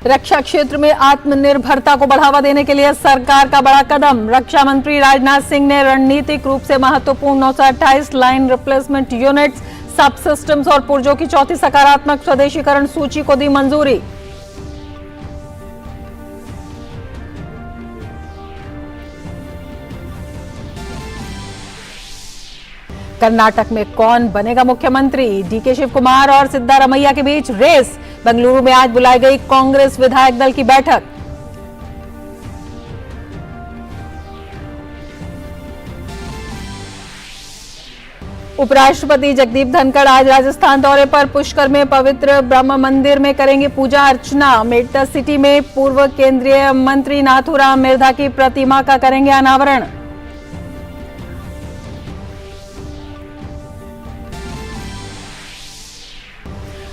रक्षा क्षेत्र में आत्मनिर्भरता को बढ़ावा देने के लिए सरकार का बड़ा कदम। रक्षा मंत्री राजनाथ सिंह ने रणनीतिक रूप से महत्वपूर्ण 928 लाइन रिप्लेसमेंट यूनिट्स, सब सिस्टम्स और पुर्जों की चौथी सकारात्मक स्वदेशीकरण सूची को दी मंजूरी। कर्नाटक में कौन बनेगा मुख्यमंत्री? डीके शिव कुमार और सिद्धारमैया के बीच रेस। बेंगलुरु में आज बुलाई गई कांग्रेस विधायक दल की बैठक। उपराष्ट्रपति जगदीप धनखड़ आज राजस्थान दौरे पर। पुष्कर में पवित्र ब्रह्म मंदिर में करेंगे पूजा अर्चना। मेडता सिटी में पूर्व केंद्रीय मंत्री नाथूराम मिर्धा की प्रतिमा का करेंगे अनावरण।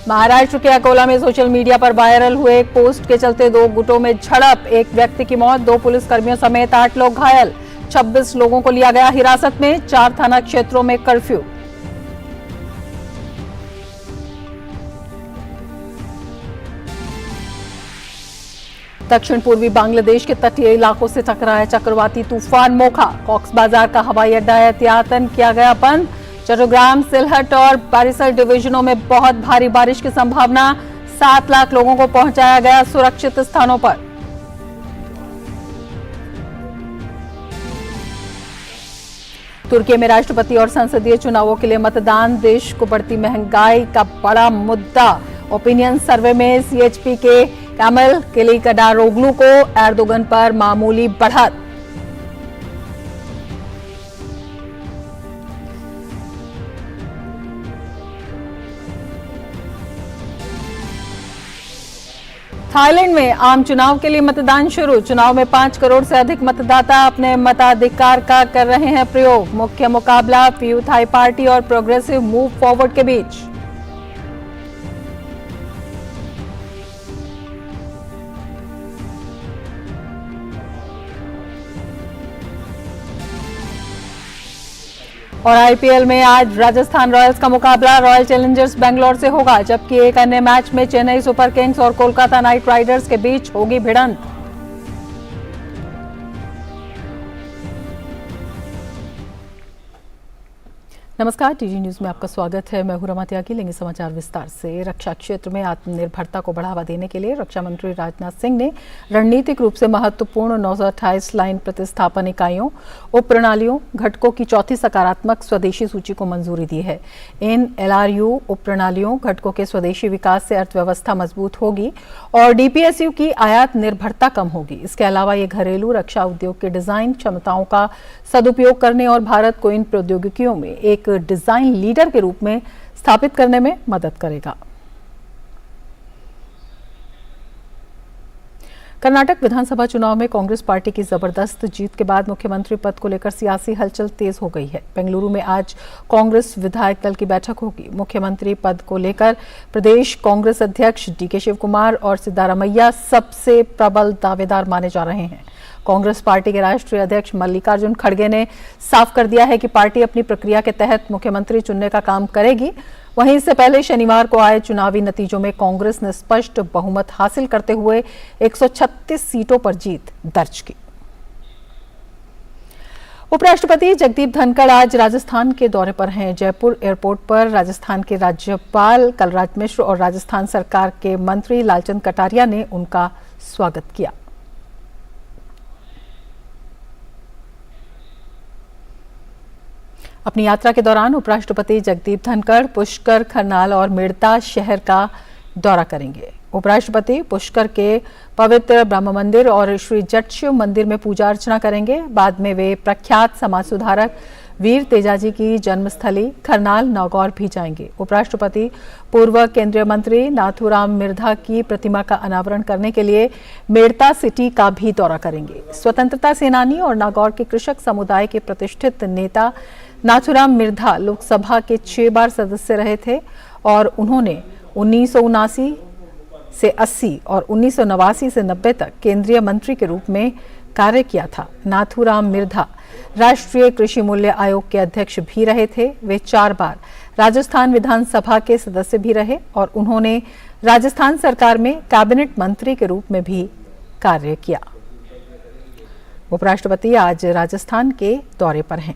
महाराष्ट्र के अकोला में सोशल मीडिया पर वायरल हुए एक पोस्ट के चलते दो गुटों में झड़प। एक व्यक्ति की मौत, 2 पुलिसकर्मियों समेत 8 लोग घायल। 26 लोगों को लिया गया हिरासत में। 4 थाना क्षेत्रों में कर्फ्यू। दक्षिण पूर्वी बांग्लादेश के तटीय इलाकों से टकराया चक्रवाती तूफान मोखा। कॉक्स बाजार का हवाई अड्डा एहतियातन किया गया बंद। चट्टग्राम, सिलहट और बारिसर डिवीजनों में बहुत भारी बारिश की संभावना। 7 लाख लोगों को पहुंचाया गया सुरक्षित स्थानों पर। तुर्की में राष्ट्रपति और संसदीय चुनावों के लिए मतदान। देश को बढ़ती महंगाई का बड़ा मुद्दा। ओपिनियन सर्वे में सीएचपी के कामिल किलिकदारोग्लू को एर्दोगन पर मामूली बढ़त। थाईलैंड में आम चुनाव के लिए मतदान शुरू। चुनाव में 5 करोड़ से अधिक मतदाता अपने मताधिकार का कर रहे हैं प्रयोग। मुख्य मुकाबला पीयू थाई पार्टी और प्रोग्रेसिव मूव फॉरवर्ड के बीच। और आईपीएल में आज राजस्थान रॉयल्स का मुकाबला रॉयल चैलेंजर्स बेंगलोर से होगा, जबकि एक अन्य मैच में चेन्नई सुपर किंग्स और कोलकाता नाइट राइडर्स के बीच होगी भिड़ंत। नमस्कार, टीजी न्यूज में आपका स्वागत है। मैं हूं रमा त्यागी। लेंगे समाचार विस्तार से। रक्षा क्षेत्र में आत्मनिर्भरता को बढ़ावा देने के लिए रक्षा मंत्री राजनाथ सिंह ने रणनीतिक रूप से महत्वपूर्ण 928 लाइन प्रतिस्थापन इकाइयों, उप प्रणालियों, घटकों की चौथी सकारात्मक स्वदेशी सूची को मंजूरी दी है। इन LRU उप प्रणालियों, घटकों के स्वदेशी विकास से अर्थव्यवस्था मजबूत होगी और DPSU की आयात निर्भरता कम होगी। इसके अलावा ये घरेलू रक्षा उद्योग के डिजाइन क्षमताओं का सदुपयोग करने और भारत को इन प्रौद्योगिकियों में एक डिजाइन लीडर के रूप में स्थापित करने में मदद करेगा। कर्नाटक विधानसभा चुनाव में कांग्रेस पार्टी की जबरदस्त जीत के बाद मुख्यमंत्री पद को लेकर सियासी हलचल तेज हो गई है। बेंगलुरु में आज कांग्रेस विधायक दल की बैठक होगी। मुख्यमंत्री पद को लेकर प्रदेश कांग्रेस अध्यक्ष डीके शिव कुमार और सिद्धारमैया सबसे प्रबल दावेदार माने जा रहे हैं। कांग्रेस पार्टी के राष्ट्रीय अध्यक्ष मल्लिकार्जुन खड़गे ने साफ कर दिया है कि पार्टी अपनी प्रक्रिया के तहत मुख्यमंत्री चुनने का काम करेगी। वहीं इससे पहले शनिवार को आए चुनावी नतीजों में कांग्रेस ने स्पष्ट बहुमत हासिल करते हुए 136 सीटों पर जीत दर्ज की। उपराष्ट्रपति जगदीप धनखड़ आज राजस्थान के दौरे पर हैं। जयपुर एयरपोर्ट पर राजस्थान के राज्यपाल कलराज मिश्र और राजस्थान सरकार के मंत्री लालचंद कटारिया ने उनका स्वागत किया। अपनी यात्रा के दौरान उपराष्ट्रपति जगदीप धनखड़ पुष्कर, खरनाल और मेड़ता शहर का दौरा करेंगे। उपराष्ट्रपति पुष्कर के पवित्र ब्रह्म मंदिर और श्री जट शिव मंदिर में पूजा अर्चना करेंगे। बाद में वे प्रख्यात समाज सुधारक वीर तेजाजी की जन्मस्थली खरनाल नागौर भी जाएंगे। उपराष्ट्रपति पूर्व केंद्रीय मंत्री नाथूराम मिर्धा की प्रतिमा का अनावरण करने के लिए मेड़ता सिटी का भी दौरा करेंगे। स्वतंत्रता सेनानी और नागौर के कृषक समुदाय के प्रतिष्ठित नेता नाथूराम मिर्धा लोकसभा के 6 बार सदस्य रहे थे और उन्होंने 1979 से 80 और 1989 से 90 तक केंद्रीय मंत्री के रूप में कार्य किया था। नाथूराम मिर्धा राष्ट्रीय कृषि मूल्य आयोग के अध्यक्ष भी रहे थे। वे 4 बार राजस्थान विधानसभा के सदस्य भी रहे और उन्होंने राजस्थान सरकार में कैबिनेट मंत्री के रूप में भी कार्य किया। उपराष्ट्रपति आज राजस्थान के दौरे पर हैं।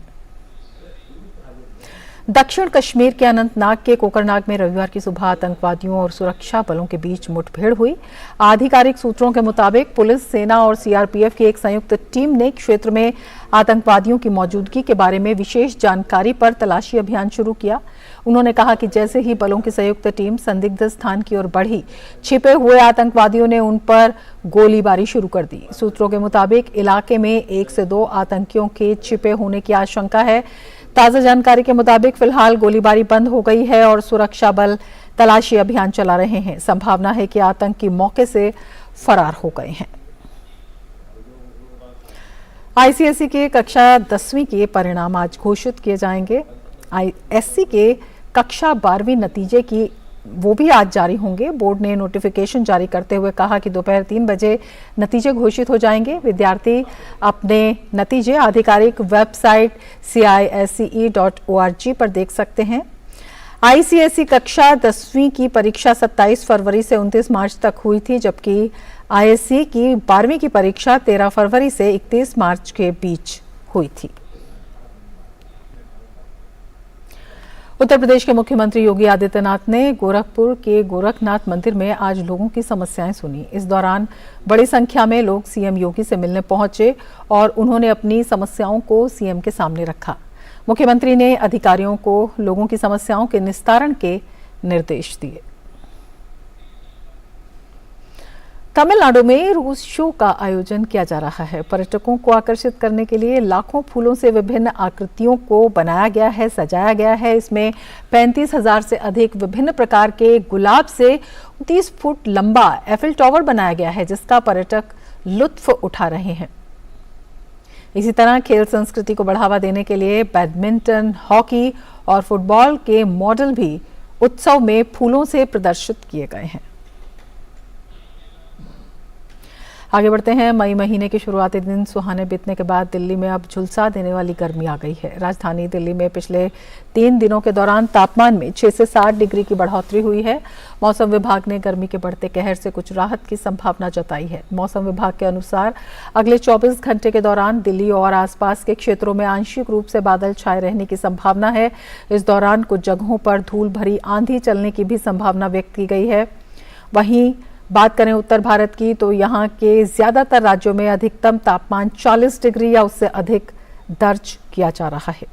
दक्षिण कश्मीर के अनंतनाग के कोकरनाग में रविवार की सुबह आतंकवादियों और सुरक्षा बलों के बीच मुठभेड़ हुई। आधिकारिक सूत्रों के मुताबिक पुलिस, सेना और सीआरपीएफ की एक संयुक्त टीम ने क्षेत्र में आतंकवादियों की मौजूदगी के बारे में विशेष जानकारी पर तलाशी अभियान शुरू किया। उन्होंने कहा कि जैसे ही बलों की संयुक्त टीम संदिग्ध स्थान की ओर बढ़ी, छिपे हुए आतंकवादियों ने उन पर गोलीबारी शुरू कर दी। सूत्रों के मुताबिक इलाके में 1 से 2 आतंकियों के छिपे होने की आशंका है। ताजा जानकारी के मुताबिक फिलहाल गोलीबारी बंद हो गई है और सुरक्षा बल तलाशी अभियान चला रहे हैं। संभावना है कि आतंकी मौके से फरार हो गए हैं। आईसीएसई के कक्षा 10वीं के परिणाम आज घोषित किए जाएंगे। आईएससी के कक्षा 12वीं नतीजे की वो भी आज जारी होंगे। बोर्ड ने नोटिफिकेशन जारी करते हुए कहा कि दोपहर 3 बजे नतीजे घोषित हो जाएंगे। विद्यार्थी अपने नतीजे आधिकारिक वेबसाइट CISCE.org पर देख सकते हैं। आईसीएसई कक्षा 10वीं की परीक्षा 27 फरवरी से 29 मार्च तक हुई थी, जबकि आईएससी की 12वीं की परीक्षा 13 फरवरी से 31 मार्च के बीच हुई थी। उत्तर प्रदेश के मुख्यमंत्री योगी आदित्यनाथ ने गोरखपुर के गोरखनाथ मंदिर में आज लोगों की समस्याएं सुनी। इस दौरान बड़ी संख्या में लोग सीएम योगी से मिलने पहुंचे और उन्होंने अपनी समस्याओं को सीएम के सामने रखा। मुख्यमंत्री ने अधिकारियों को लोगों की समस्याओं के निस्तारण के निर्देश दिए। तमिलनाडु में रोज शो का आयोजन किया जा रहा है। पर्यटकों को आकर्षित करने के लिए लाखों फूलों से विभिन्न आकृतियों को बनाया गया है, सजाया गया है। इसमें 35,000 से अधिक विभिन्न प्रकार के गुलाब से 30 फुट लंबा एफिल टावर बनाया गया है, जिसका पर्यटक लुत्फ उठा रहे हैं। इसी तरह खेल संस्कृति को बढ़ावा देने के लिए बैडमिंटन, हॉकी और फुटबॉल के मॉडल भी उत्सव में फूलों से प्रदर्शित किए गए हैं। आगे बढ़ते हैं। मई महीने के शुरुआती दिन सुहाने बीतने के बाद दिल्ली में अब झुलसा देने वाली गर्मी आ गई है। राजधानी दिल्ली में पिछले 3 दिनों के दौरान तापमान में 6 से 7 डिग्री की बढ़ोतरी हुई है। मौसम विभाग ने गर्मी के बढ़ते कहर से कुछ राहत की संभावना जताई है। मौसम विभाग के अनुसार अगले 24 घंटे के दौरान दिल्ली और आसपास के क्षेत्रों में आंशिक रूप से बादल छाए रहने की संभावना है। इस दौरान कुछ जगहों पर धूल भरी आंधी चलने की भी संभावना व्यक्त की गई है। वहीं बात करें उत्तर भारत की, तो यहाँ के ज्यादातर राज्यों में अधिकतम तापमान 40 डिग्री या उससे अधिक दर्ज किया जा रहा है।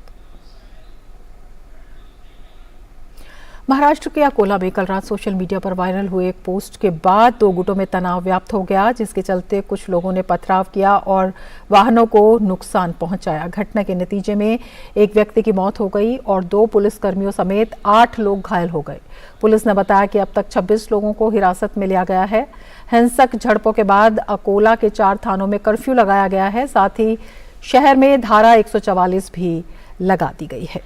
महाराष्ट्र के अकोला में कल रात सोशल मीडिया पर वायरल हुए एक पोस्ट के बाद 2 गुटों में तनाव व्याप्त हो गया, जिसके चलते कुछ लोगों ने पथराव किया और वाहनों को नुकसान पहुंचाया। घटना के नतीजे में एक व्यक्ति की मौत हो गई और 2 पुलिसकर्मियों समेत 8 लोग घायल हो गए। पुलिस ने बताया कि अब तक 26 लोगों को हिरासत में लिया गया है। हिंसक झड़पों के बाद अकोला के 4 थानों में कर्फ्यू लगाया गया है। साथ ही शहर में धारा 144 भी लगा दी गई है।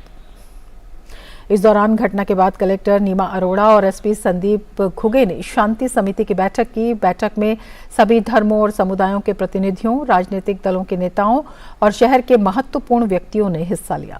इस दौरान घटना के बाद कलेक्टर नीमा अरोड़ा और एसपी संदीप घुगे ने शांति समिति की बैठक की। बैठक में सभी धर्मों और समुदायों के प्रतिनिधियों, राजनीतिक दलों के नेताओं और शहर के महत्वपूर्ण व्यक्तियों ने हिस्सा लिया।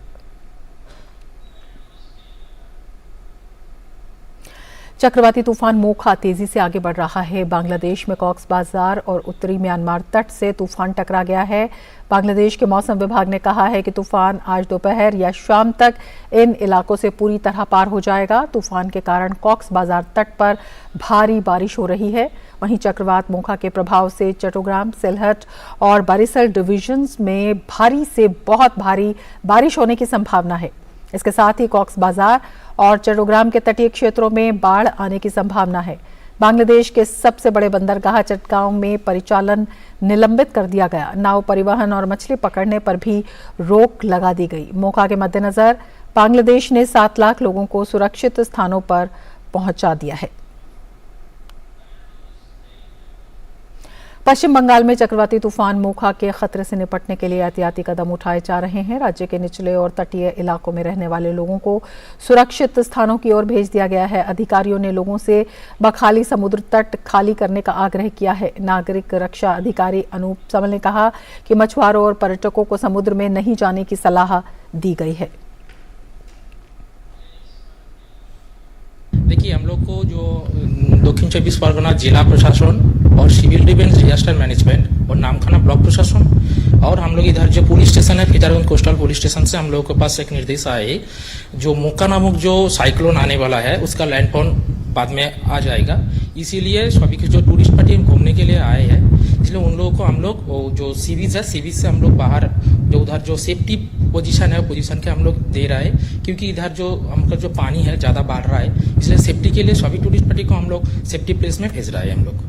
चक्रवाती तूफान मोखा तेजी से आगे बढ़ रहा है। बांग्लादेश में कॉक्स बाजार और उत्तरी म्यांमार तट से तूफान टकरा गया है। बांग्लादेश के मौसम विभाग ने कहा है कि तूफान आज दोपहर या शाम तक इन इलाकों से पूरी तरह पार हो जाएगा। तूफान के कारण कॉक्स बाजार तट पर भारी बारिश हो रही है। वहीं चक्रवात मोखा के प्रभाव से चट्टग्राम, सिलहट और बारिसल डिविजन्स में भारी से बहुत भारी बारिश होने की संभावना है। इसके साथ ही कॉक्स बाजार और चट्टग्राम के तटीय क्षेत्रों में बाढ़ आने की संभावना है। बांग्लादेश के सबसे बड़े बंदरगाह चटगांव में परिचालन निलंबित कर दिया गया। नाव परिवहन और मछली पकड़ने पर भी रोक लगा दी गई। मोखा के मद्देनजर बांग्लादेश ने 7 लाख लोगों को सुरक्षित स्थानों पर पहुंचा दिया है। पश्चिम बंगाल में चक्रवाती तूफान मोखा के खतरे से निपटने के लिए एहतियाती कदम उठाए जा रहे हैं। राज्य के निचले और तटीय इलाकों में रहने वाले लोगों को सुरक्षित स्थानों की ओर भेज दिया गया है। अधिकारियों ने लोगों से बखाली समुद्र तट खाली करने का आग्रह किया है। नागरिक रक्षा अधिकारी अनूप समल ने कहा कि मछुआरों और पर्यटकों को समुद्र में नहीं जाने की सलाह दी गई है। देखिए, हम लोग को जो दक्षिण 24 परगना जिला प्रशासन और सिविल डिफेंस डिजास्टर मैनेजमेंट और नामखाना ब्लॉक प्रशासन और हम लोग इधर जो पुलिस स्टेशन है फीतारगंज कोस्टल पुलिस स्टेशन से हम लोगों के पास एक निर्देश आया है, जो मोका नामक जो साइक्लोन आने वाला है उसका लैंडफॉल बाद में आ जाएगा। इसीलिए सभी के जो टूरिस्ट पार्टी घूमने के लिए आए हैं, इसलिए उन लोगों को हम लोग जो सी बीच है, सी बीच से हम लोग बाहर जो उधर जो सेफ्टी पोजीशन है पोजीशन के हम लोग दे रहा है, क्योंकि इधर जो हमका जो पानी है ज़्यादा बढ़ रहा है, इसलिए सेफ्टी के लिए सभी टूरिस्ट पार्टी को हम लोग सेफ्टी प्लेस में भेज रहा है हम लोग।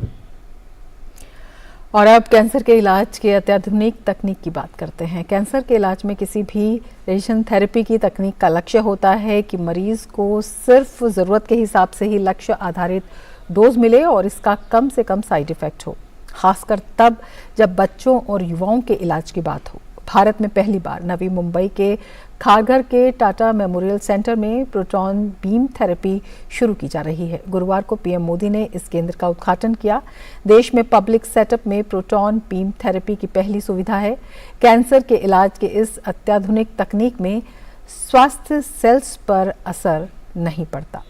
और अब कैंसर के इलाज की अत्याधुनिक तकनीक की बात करते हैं। कैंसर के इलाज में किसी भी रेडिएशन थेरेपी की तकनीक का लक्ष्य होता है कि मरीज को सिर्फ ज़रूरत के हिसाब से ही लक्ष्य आधारित डोज मिले और इसका कम से कम साइड इफ़ेक्ट हो, खासकर तब जब बच्चों और युवाओं के इलाज की बात हो। भारत में पहली बार नवी मुंबई के खारघर के टाटा मेमोरियल सेंटर में प्रोटॉन बीम थेरेपी शुरू की जा रही है। गुरुवार को पीएम मोदी ने इस केंद्र का उद्घाटन किया। देश में पब्लिक सेटअप में प्रोटॉन बीम थेरेपी की पहली सुविधा है। कैंसर के इलाज के इस अत्याधुनिक तकनीक में स्वास्थ्य सेल्स पर असर नहीं पड़ता।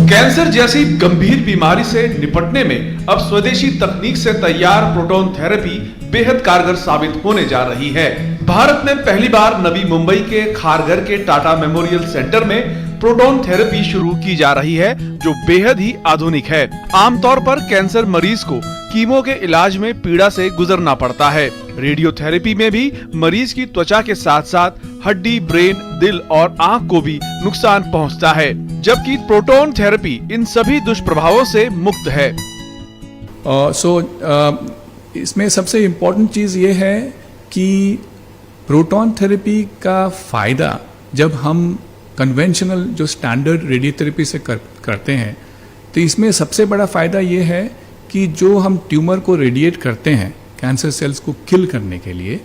कैंसर जैसी गंभीर बीमारी से निपटने में अब स्वदेशी तकनीक से तैयार प्रोटॉन थेरेपी बेहद कारगर साबित होने जा रही है। भारत में पहली बार नवी मुंबई के खारघर के टाटा मेमोरियल सेंटर में प्रोटॉन थेरेपी शुरू की जा रही है, जो बेहद ही आधुनिक है। आमतौर पर कैंसर मरीज को कीमो के इलाज में पीड़ा से गुजरना पड़ता है। रेडियोथेरेपी में भी मरीज की त्वचा के साथ साथ हड्डी, ब्रेन, दिल और आंख को भी नुकसान पहुंचता है, जबकि प्रोटॉन थेरेपी इन सभी दुष्प्रभावों से मुक्त है। इसमें सबसे इम्पोर्टेंट चीज़ ये है कि प्रोटॉन थेरेपी का फ़ायदा जब हम कन्वेंशनल जो स्टैंडर्ड रेडियोथेरेपी से करते हैं, तो इसमें सबसे बड़ा फ़ायदा ये है कि जो हम ट्यूमर को रेडिएट करते हैं कैंसर सेल्स को किल करने के लिए,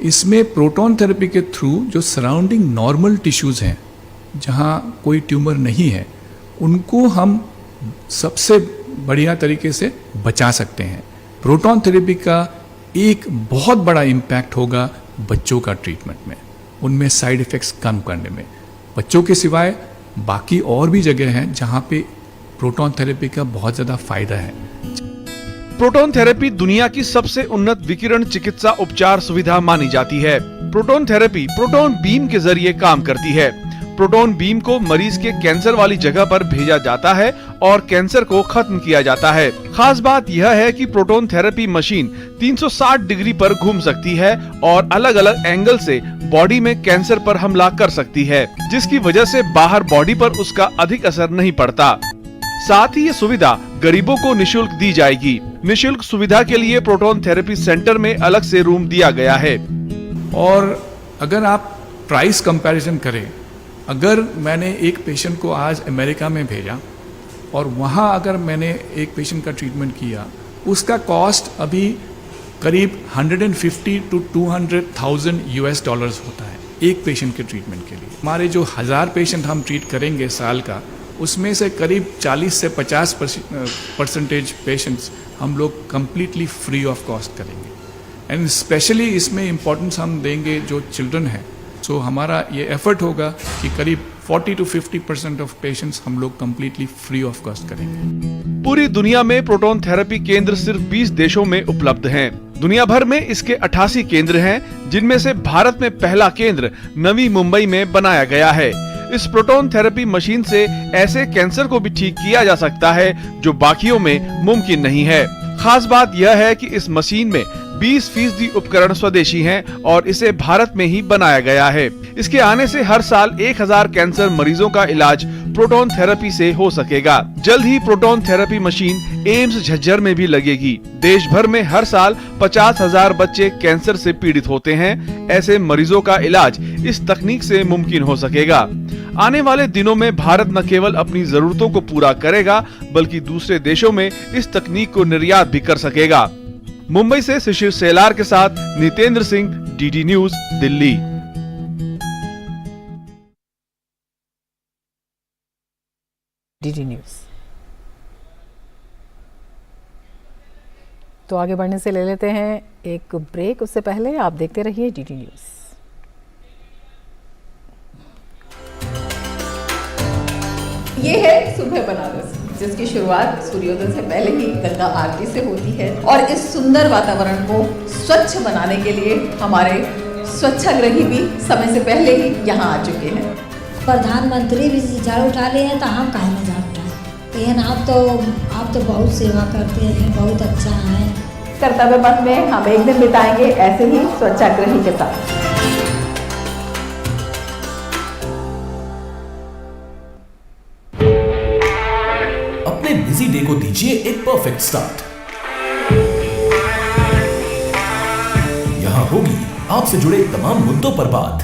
इसमें प्रोटॉन थेरेपी के थ्रू जो सराउंडिंग नॉर्मल टिश्यूज़ हैं जहाँ कोई ट्यूमर नहीं है, उनको हम सबसे बढ़िया तरीके से बचा सकते हैं। प्रोटॉन थेरेपी का एक बहुत बड़ा इम्पैक्ट होगा बच्चों का ट्रीटमेंट में, उनमें साइड इफ़ेक्ट्स कम करने में। बच्चों के सिवाय बाकी और भी जगह हैं जहाँ पे प्रोटॉन थेरेपी का बहुत ज़्यादा फ़ायदा है। प्रोटॉन थेरेपी दुनिया की सबसे उन्नत विकिरण चिकित्सा उपचार सुविधा मानी जाती है। प्रोटॉन थेरेपी प्रोटॉन बीम के जरिए काम करती है। प्रोटॉन बीम को मरीज के कैंसर वाली जगह पर भेजा जाता है और कैंसर को खत्म किया जाता है। खास बात यह है कि प्रोटॉन थेरेपी मशीन 360 डिग्री पर घूम सकती है और अलग अलग एंगल से बॉडी में कैंसर पर हमला कर सकती है, जिसकी वजह से बाहर बॉडी पर उसका अधिक असर नहीं पड़ता। साथ ही ये सुविधा गरीबों को निशुल्क दी जाएगी। निशुल्क सुविधा के लिए प्रोटॉन थेरेपी सेंटर में अलग से रूम दिया गया है। और अगर आप प्राइस कंपैरिजन करें, अगर मैंने एक पेशेंट को आज अमेरिका में भेजा और वहाँ अगर मैंने एक पेशेंट का ट्रीटमेंट किया, उसका कॉस्ट अभी करीब 150 to 200,000 US डॉलर्स होता है एक पेशेंट के ट्रीटमेंट के लिए। हमारे जो 1000 पेशेंट हम ट्रीट करेंगे साल का, उसमें से करीब 40 से 50% पेशेंट्स हम लोग कम्प्लीटली फ्री ऑफ कॉस्ट करेंगे। एंड स्पेशली इसमें इम्पोर्टेंस हम देंगे जो चिल्ड्रन हैं। सो हमारा ये एफर्ट होगा कि करीब 40 to 50% ऑफ पेशेंट्स हम लोग कम्प्लीटली फ्री ऑफ कॉस्ट करेंगे। पूरी दुनिया में प्रोटॉन थेरेपी केंद्र सिर्फ 20 देशों में उपलब्ध हैं। दुनिया भर में इसके 88 केंद्र हैं, जिनमें से भारत में पहला केंद्र नवी मुंबई में बनाया गया है। इस प्रोटॉन थेरेपी मशीन से ऐसे कैंसर को भी ठीक किया जा सकता है जो बाकियों में मुमकिन नहीं है। खास बात यह है कि इस मशीन में 20% उपकरण स्वदेशी हैं और इसे भारत में ही बनाया गया है। इसके आने से हर साल 1000 कैंसर मरीजों का इलाज प्रोटॉन थेरेपी से हो सकेगा। जल्द ही proton therapy machine AIIMS Jhajjar में भी लगेगी। देश भर में हर साल 50,000 बच्चे कैंसर से पीड़ित होते हैं। ऐसे मरीजों का इलाज इस तकनीक से मुमकिन हो सकेगा। आने वाले दिनों में भारत न केवल अपनी जरूरतों को पूरा करेगा, बल्कि दूसरे देशों में इस तकनीक को निर्यात भी कर सकेगा। मुंबई से शिशिर सेलार के साथ Nitendra Singh, DD news, Delhi. DD news. तो आगे बढ़ने से ले लेते हैं एक ब्रेक। उससे पहले आप देखते रहिए डीडी न्यूज। ये है सुबह बनारस, जिसकी शुरुआत सूर्योदय से पहले ही गंगा आरती से होती है। और इस सुंदर वातावरण को स्वच्छ बनाने के लिए हमारे स्वच्छाग्रही भी समय से पहले ही यहाँ आ चुके हैं। प्रधानमंत्री भी झाड़ू उठा लिए हैं तो हम काहे ना झाड़ू उठाएं। लेकिन आप तो बहुत सेवा करते हैं, बहुत अच्छा है। कर्तव्य पथ में हम एक दिन बिताएंगे ऐसे ही स्वच्छाग्रही के साथ। अपने बिजी डे को दीजिए एक परफेक्ट स्टार्ट। यहां होगी आपसे जुड़े तमाम मुद्दों पर बात।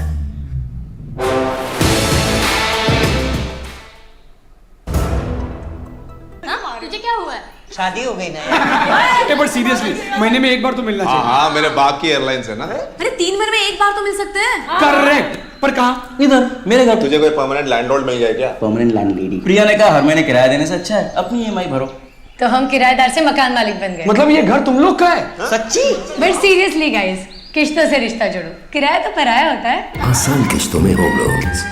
तुझे क्या हुआ है? शादी हो गई ना यार। बट सीरियसली महीने में एक बार तो मिलना चाहिए। हाँ मेरे बाप की एयरलाइंस है ना। अरे 3 महीने में एक बार तो मिल सकते हैं। करेक्ट, पर कहाँ? इधर मेरे घर। तुझे कोई परमानेंट लैंडलॉर्ड मिल जाए क्या? Permanent landlady. प्रिया ने कहा हर महीने किराया देने से अच्छा है अपनी EMI भरो। तो हम किराएदार से मकान मालिक बन गए। मतलब ये घर तुम लोग का है? सच्ची? बट सीरियसली गाइस, किश्तों से रिश्ता जोड़ो, किराया तो पराया होता है। आसान किश्तों में home loans.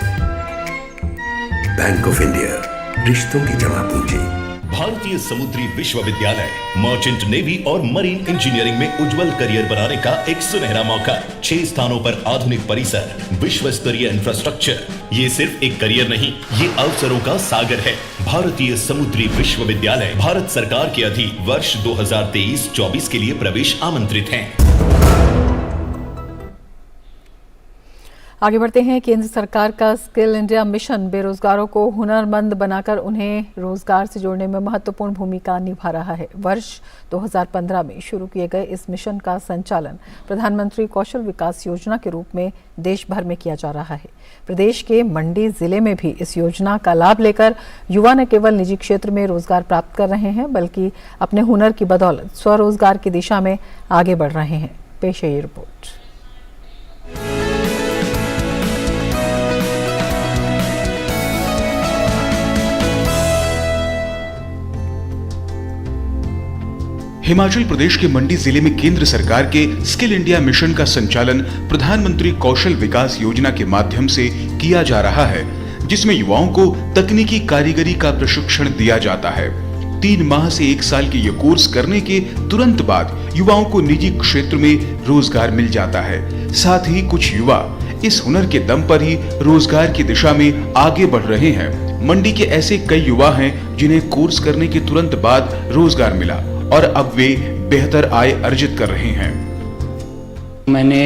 Bank of India, रिश्तों की जमा पूंजी। भारतीय समुद्री विश्वविद्यालय मर्चेंट नेवी और मरीन इंजीनियरिंग में उज्जवल करियर बनाने का एक सुनहरा मौका। 6 स्थानों पर आधुनिक परिसर, विश्व स्तरीय इंफ्रास्ट्रक्चर। ये सिर्फ एक करियर नहीं, ये अवसरों का सागर है। भारतीय समुद्री विश्वविद्यालय भारत सरकार के अधीन वर्ष 2023-24 के लिए प्रवेश आमंत्रित हैं। आगे बढ़ते हैं। केंद्र सरकार का स्किल इंडिया मिशन बेरोजगारों को हुनरमंद बनाकर उन्हें रोजगार से जोड़ने में महत्वपूर्ण भूमिका निभा रहा है। वर्ष 2015 में शुरू किए गए इस मिशन का संचालन प्रधानमंत्री कौशल विकास योजना के रूप में देश भर में किया जा रहा है। प्रदेश के मंडी जिले में भी इस योजना का लाभ लेकर युवा न केवल निजी क्षेत्र में रोजगार प्राप्त कर रहे हैं, बल्कि अपने हुनर की बदौलत स्वरोजगार की दिशा में आगे बढ़ रहे हैं। पेश है ये रिपोर्ट। हिमाचल प्रदेश के मंडी जिले में केंद्र सरकार के स्किल इंडिया मिशन का संचालन प्रधानमंत्री कौशल विकास योजना के माध्यम से किया जा रहा है, जिसमें युवाओं को तकनीकी कारीगरी का प्रशिक्षण दिया जाता है। 3 माह से 1 साल के ये कोर्स करने के तुरंत बाद युवाओं को निजी क्षेत्र में रोजगार मिल जाता है। साथ ही कुछ युवा इस हुनर के दम पर ही रोजगार की दिशा में आगे बढ़ रहे हैं। मंडी के ऐसे कई युवा हैं जिन्हें कोर्स करने के तुरंत बाद रोजगार मिला और अब वे बेहतर आय अर्जित कर रहे हैं। मैंने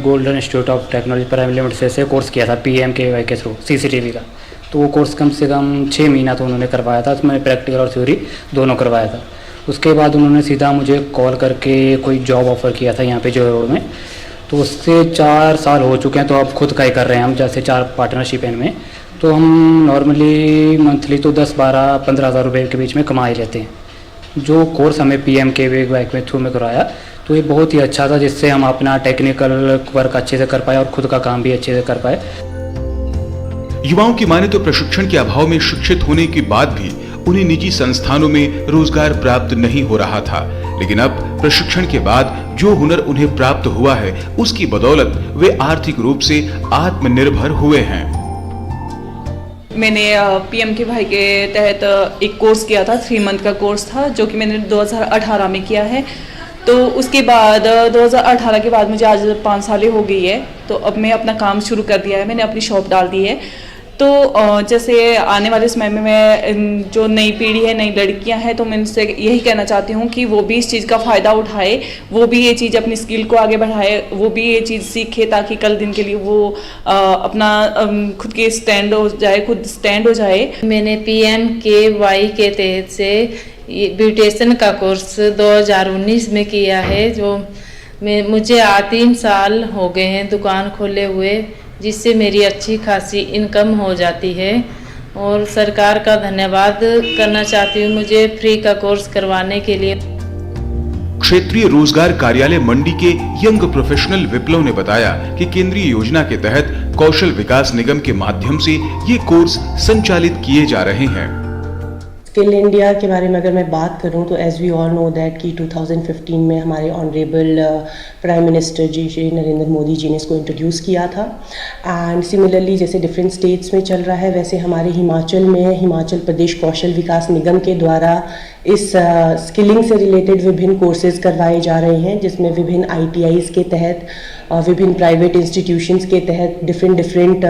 golden institute of technology private limited से कोर्स किया था PMKVY के थ्रू CCTV का। तो वो कोर्स कम से कम 6 महीना तो उन्होंने करवाया था। तो मैंने प्रैक्टिकल और थ्योरी दोनों करवाया था। उसके बाद उन्होंने सीधा मुझे कॉल करके कोई जॉब ऑफर किया था यहाँ पे जो रोड में। तो उससे 4 साल हो चुके हैं। तो अब खुद का ही कर रहे हैं हम, जैसे 4 पार्टनरशिप इनमें। तो हम नॉर्मली मंथली तो 10, 12, 15 हज़ार रुपये के बीच में कमा ही लेते हैं। जो कोर्स हमें PMKVY के थ्रू में कराया तो ये बहुत ही अच्छा था, जिससे हम अपना टेक्निकल वर्क अच्छे से कर पाए और खुद का काम भी अच्छे से कर पाए। युवाओं की माने तो प्रशिक्षण के अभाव में शिक्षित होने के बाद भी उन्हें निजी संस्थानों में रोजगार प्राप्त नहीं हो रहा था, लेकिन अब प्रशिक्षण के बाद जो हुनर उन्हें प्राप्त हुआ है उसकी बदौलत वे आर्थिक रूप से आत्मनिर्भर हुए हैं। मैंने PMKVY के तहत एक कोर्स किया था, 3 मंथ का कोर्स था, जो कि मैंने 2018 में किया है। तो उसके बाद 2018 के बाद मुझे आज 5 साल हो गई है। तो अब मैं अपना काम शुरू कर दिया है, मैंने अपनी शॉप डाल दी है। तो जैसे आने वाले समय में मैं जो नई पीढ़ी है, नई लड़कियां हैं, तो मैं उनसे यही कहना चाहती हूँ कि वो भी इस चीज़ का फ़ायदा उठाए, वो भी ये चीज़ अपनी स्किल को आगे बढ़ाए, वो भी ये चीज़ सीखे, ताकि कल दिन के लिए वो अपना खुद के स्टैंड हो जाए, खुद स्टैंड हो जाए। मैंने PMKVY के तहत से ब्यूटिशियन का कोर्स 2019 में किया है, जो मुझे 3 साल हो गए हैं दुकान खोले हुए, जिससे मेरी अच्छी खासी इनकम हो जाती है। और सरकार का धन्यवाद करना चाहती हूँ मुझे फ्री का कोर्स करवाने के लिए। क्षेत्रीय रोजगार कार्यालय मंडी के यंग प्रोफेशनल विप्लव ने बताया कि केंद्रीय योजना के तहत कौशल विकास निगम के माध्यम से ये कोर्स संचालित किए जा रहे हैं। स्किल इंडिया के बारे में अगर मैं बात करूं तो as we all know that कि 2015 में हमारे honourable prime minister ji Shri Narendra Modi ji ने इसको इंट्रोड्यूस किया था। एंड सिमिलरली जैसे डिफरेंट स्टेट्स में चल रहा है वैसे हमारे हिमाचल में हिमाचल प्रदेश कौशल विकास निगम के द्वारा इस स्किलिंग से रिलेटेड विभिन्न कोर्सेज करवाए जा रहे हैं, जिसमें विभिन्न ITIs के तहत विभिन्न प्राइवेट इंस्टीट्यूशंस के तहत डिफरेंट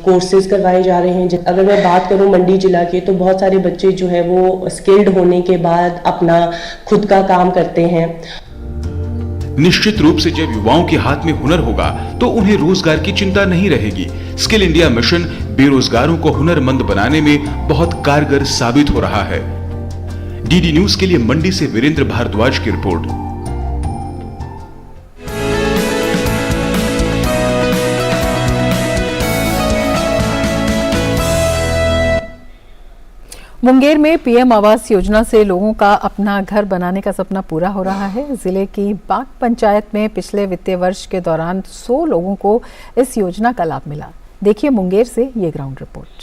कोर्सेज करवाए जा रहे हैं। अगर मैं बात करूं मंडी जिला के तो बहुत सारे बच्चे जो है वो स्किल्ड होने के बाद अपना खुद का काम करते हैं। निश्चित रूप से जब युवाओं के हाथ में हुनर होगा तो उन्हें रोजगार की चिंता नहीं रहेगी। स्किल इंडिया मिशन बेरोजगारों को हुनरमंद बनाने में बहुत कारगर साबित हो रहा है। DD न्यूज के लिए मंडी से वीरेंद्र भारद्वाज की रिपोर्ट। मुंगेर में PM आवास योजना से लोगों का अपना घर बनाने का सपना पूरा हो रहा है। जिले की बाग पंचायत में पिछले वित्तीय वर्ष के दौरान 100 लोगों को इस योजना का लाभ मिला। देखिए मुंगेर से ये ग्राउंड रिपोर्ट।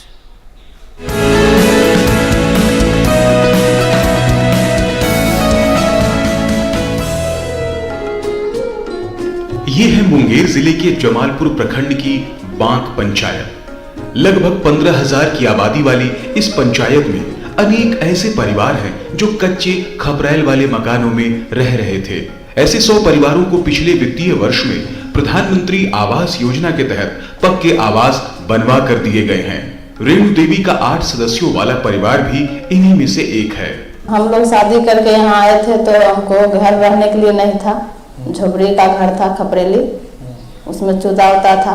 ये है मुंगेर जिले के जमालपुर प्रखंड की बाग पंचायत। लगभग 15,000 की आबादी वाली इस पंचायत में अनेक ऐसे परिवार हैं जो कच्चे खपरैल वाले मकानों में रह रहे थे। ऐसे 100 परिवारों को पिछले वित्तीय वर्ष में प्रधानमंत्री आवास योजना के तहत पक्के आवास बनवा कर दिए गए हैं। रेणु देवी का 8 सदस्यों वाला परिवार भी इन्हीं में से एक है। हम लोग शादी करके यहाँ आए थे तो हमको घर रहने के लिए नहीं था, झोपड़ी का घर था खपरेली, उसमें चूल्हा होता था।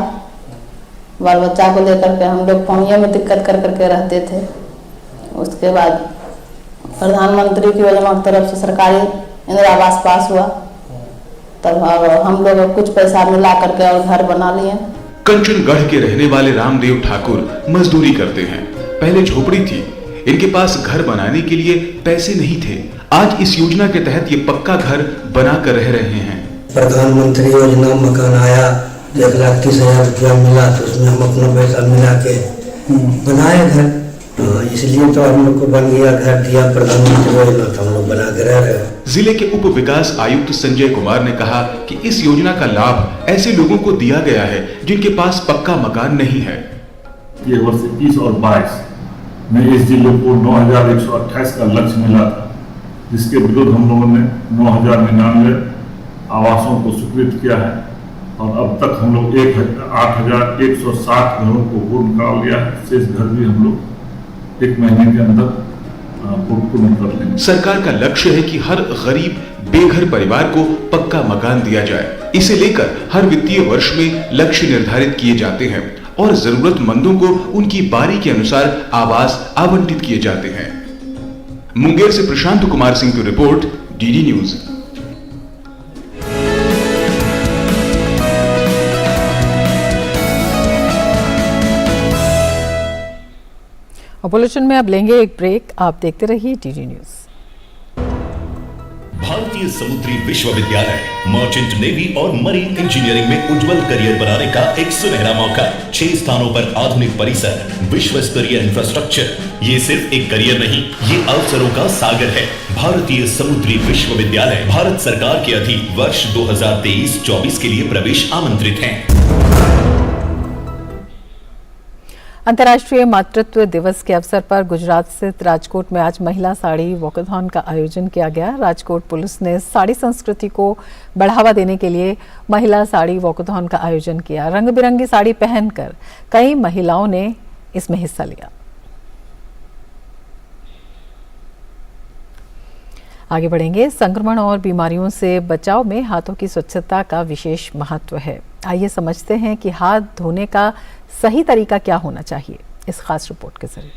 बाल बच्चा को लेकर के हम लोग पहुँचे में दिक्कत कर करके रहते थे। उसके बाद प्रधानमंत्री की योजना की तरफ से सरकारी इंदिरा आवास पास हुआ, तब हम लोग कुछ पैसा मिला करके और घर बना लिए। कंचनगढ़ के रहने वाले रामदेव ठाकुर मजदूरी करते हैं। पहले झोपड़ी थी, इनके पास घर बनाने के लिए पैसे नहीं थे। आज इस योजना के तहत ये पक्का घर बना कर रह रहे हैं। प्रधानमंत्री योजना मकान आया, 1,30,000 रुपया मिला तो उसमें हम अपना पैसा मिला के बनाए घर, इसलिए तो हम लोग को बन गया घर, दिया प्रधानमंत्री योजना तो हम लोग बना के रह रहे हैं। जिले के उप विकास आयुक्त संजय कुमार ने कहा कि इस योजना का लाभ ऐसे लोगों को दिया गया है जिनके पास पक्का मकान नहीं है। ये वर्ष 21 और 22 में इस जिले को 9,128 का लक्ष्य मिला था, जिसके विरुद्ध हम लोगों ने 9,099 आवासों को स्वीकृत किया है और अब तक हम लोग 8,160 घरों को पूर्ण कर लिया है। शेष घर भी हम लोग 1 महीने के अंदर पूर्ण कर लेंगे। सरकार का लक्ष्य है कि हर गरीब बेघर परिवार को पक्का मकान दिया जाए। इसे लेकर हर वित्तीय वर्ष में लक्ष्य निर्धारित किए जाते हैं और जरूरतमंदों को उनकी बारी के अनुसार आवास आवंटित किए जाते हैं। मुंगेर से प्रशांत कुमार सिंह की रिपोर्ट, DD न्यूज। बुलेटिन में अब लेंगे एक ब्रेक। आप देखते रहिए DD न्यूज। भारतीय समुद्री विश्वविद्यालय मर्चेंट नेवी और मरीन इंजीनियरिंग में उज्जवल करियर बनाने का एक सुनहरा मौका। 6 स्थानों पर आधुनिक परिसर, विश्व स्तरीय इंफ्रास्ट्रक्चर। ये सिर्फ एक करियर नहीं, ये अवसरों का सागर है। भारतीय समुद्री विश्वविद्यालय भारत सरकार के अधीन वर्ष 2023-24 के लिए प्रवेश आमंत्रित हैं। अंतर्राष्ट्रीय मातृत्व दिवस के अवसर पर गुजरात स्थित राजकोट में आज महिला साड़ी वॉकाथॉन का आयोजन किया गया। राजकोट पुलिस ने साड़ी संस्कृति को बढ़ावा देने के लिए महिला साड़ी वॉकाथॉन का आयोजन किया। रंग बिरंगी साड़ी पहनकर कई महिलाओं ने इसमें हिस्सा लिया। आगे बढ़ेंगे। संक्रमण और बीमारियों से बचाव में हाथों की स्वच्छता का विशेष महत्व है। आइए समझते हैं कि हाथ धोने का सही तरीका क्या होना चाहिए, इस खास रिपोर्ट के जरिए।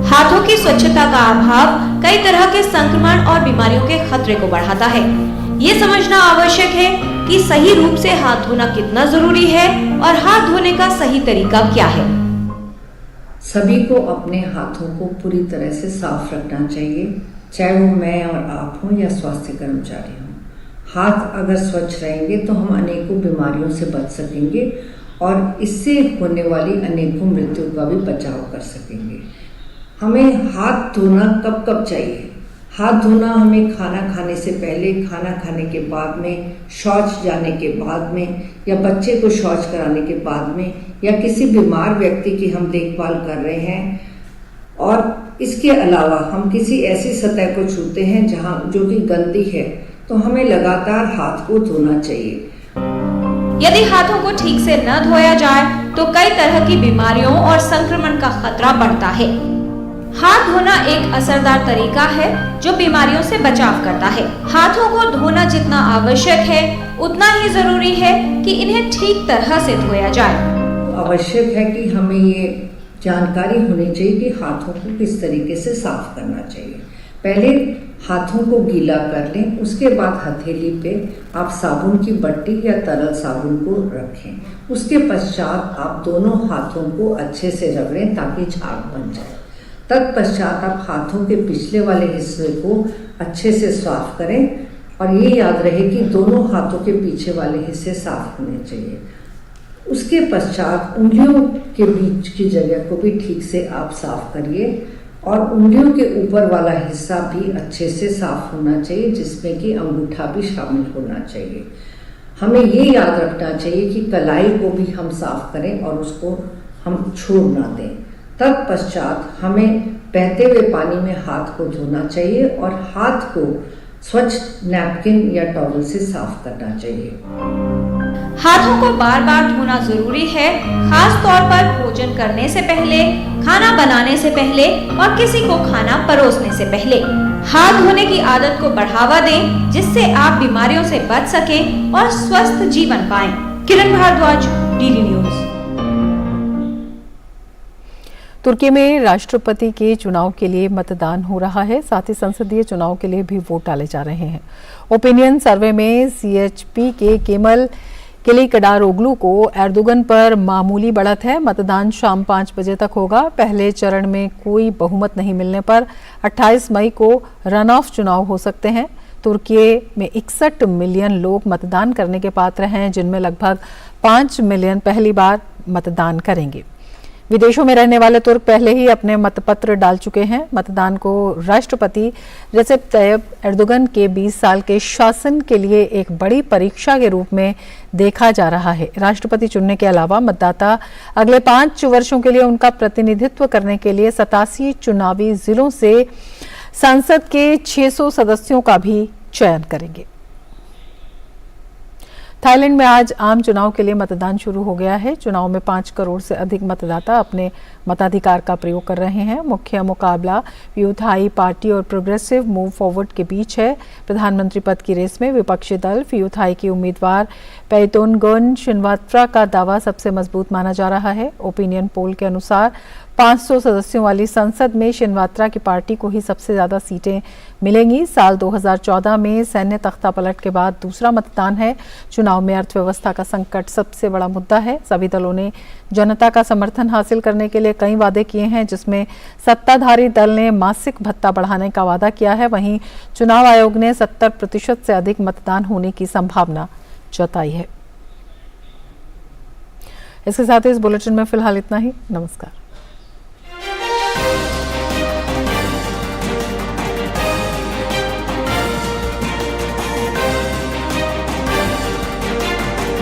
हाथों की स्वच्छता का अभाव कई तरह के संक्रमण और बीमारियों के खतरे को बढ़ाता है। ये समझना आवश्यक है कि सही रूप से हाथ धोना कितना जरूरी है और हाथ धोने का सही तरीका क्या है। सभी को अपने हाथों को पूरी तरह से साफ रखना चाहिए, चाहे वो मैं और आप हों या स्वास्थ्य कर्मचारी हों। हाथ अगर स्वच्छ रहेंगे तो हम अनेकों बीमारियों से बच सकेंगे और इससे होने वाली अनेकों मृत्यु का भी बचाव कर सकेंगे। हमें हाथ धोना कब कब चाहिए? हाथ धोना हमें खाना खाने से पहले, खाना खाने के बाद में, शौच जाने के बाद में, या बच्चे को शौच कराने के बाद में, या किसी बीमार व्यक्ति की हम देखभाल कर रहे हैं, और इसके अलावा हम किसी ऐसी सतह को छूते हैं जहां जो कि गंदी है, तो हमें लगातार हाथ को धोना चाहिए। यदि हाथों को ठीक से न धोया जाए तो कई तरह की बीमारियों और संक्रमण का खतरा बढ़ता है। हाथ धोना एक असरदार तरीका है जो बीमारियों से बचाव करता है। हाथों को धोना जितना आवश्यक है उतना ही जरूरी है कि इन्हें ठीक तरह से धोया जाए। आवश्यक है कि हमें ये जानकारी होनी चाहिए कि हाथों को किस तरीके से साफ करना चाहिए। पहले हाथों को गीला कर लें, उसके बाद हथेली पे आप साबुन की बट्टी या तरल साबुन को रखें। उसके पश्चात आप दोनों हाथों को अच्छे से रगड़ें ताकि झाग बन जाए। तत्पश्चात आप हाथों के पिछले वाले हिस्से को अच्छे से साफ करें और ये याद रहे कि दोनों हाथों के पीछे वाले हिस्से साफ होने चाहिए। उसके पश्चात उंगलियों के बीच की जगह को भी ठीक से आप साफ करिए और उंगलियों के ऊपर वाला हिस्सा भी अच्छे से साफ होना चाहिए, जिसमें कि अंगूठा भी शामिल होना चाहिए। हमें ये याद रखना चाहिए कि कलाई को भी हम साफ करें और उसको हम छोड़ ना दें। तत्पश्चात हमें बहते हुए पानी में हाथ को धोना चाहिए और हाथ को स्वच्छ नैपकिन या टॉवल से साफ करना चाहिए। हाथों को बार बार धोना जरूरी है, खास तौर पर भोजन करने से पहले, खाना बनाने से पहले और किसी को खाना परोसने से पहले। हाथ धोने की आदत को बढ़ावा दें जिससे आप बीमारियों से बच सकें और स्वस्थ जीवन पाएं। किरण भारद्वाज, डीडी न्यूज। तुर्की में राष्ट्रपति के चुनाव के लिए मतदान हो रहा है, साथ ही संसदीय चुनाव के लिए भी वोट डाले जा रहे हैं। ओपिनियन सर्वे में सीएचपी के केमल किलिकडारोग्लू को एर्दोगन पर मामूली बढ़त है। मतदान शाम 5 बजे तक होगा। पहले चरण में कोई बहुमत नहीं मिलने पर 28 मई को रन ऑफ चुनाव हो सकते हैं। तुर्की में 61 मिलियन लोग मतदान करने के पात्र हैं, जिनमें लगभग 5 मिलियन पहली बार मतदान करेंगे। विदेशों में रहने वाले तुर्क पहले ही अपने मतपत्र डाल चुके हैं। मतदान को राष्ट्रपति रेसेप तैयब एर्दोगन के 20 साल के शासन के लिए एक बड़ी परीक्षा के रूप में देखा जा रहा है। राष्ट्रपति चुनने के अलावा मतदाता अगले 5 वर्षों के लिए उनका प्रतिनिधित्व करने के लिए 87 चुनावी जिलों से संसद के 600 सदस्यों का भी चयन करेंगे। थाईलैंड में आज आम चुनाव के लिए मतदान शुरू हो गया है। चुनाव में 5 करोड़ से अधिक मतदाता अपने मताधिकार का प्रयोग कर रहे हैं। मुख्य मुकाबला फ्यूथाई पार्टी और प्रोग्रेसिव मूव फॉरवर्ड के बीच है। प्रधानमंत्री पद की रेस में विपक्षी दल फ्यूथाई की उम्मीदवार पैतोनगोन शिनवात्रा का दावा सबसे मजबूत माना जा रहा है। ओपिनियन पोल के अनुसार 500 सदस्यों वाली संसद में शिनवात्रा की पार्टी को ही सबसे ज्यादा सीटें मिलेंगी। साल 2014 में सैन्य तख्तापलट के बाद दूसरा मतदान है। चुनाव में अर्थव्यवस्था का संकट सबसे बड़ा मुद्दा है। सभी दलों ने जनता का समर्थन हासिल करने के लिए कई वादे किए हैं, जिसमें सत्ताधारी दल ने मासिक भत्ता बढ़ाने का वादा किया है। वहीं चुनाव आयोग ने 70% से अधिक मतदान होने की संभावना जताई है। इसके साथ ही इस बुलेटिन में फिलहाल इतना ही। नमस्कार।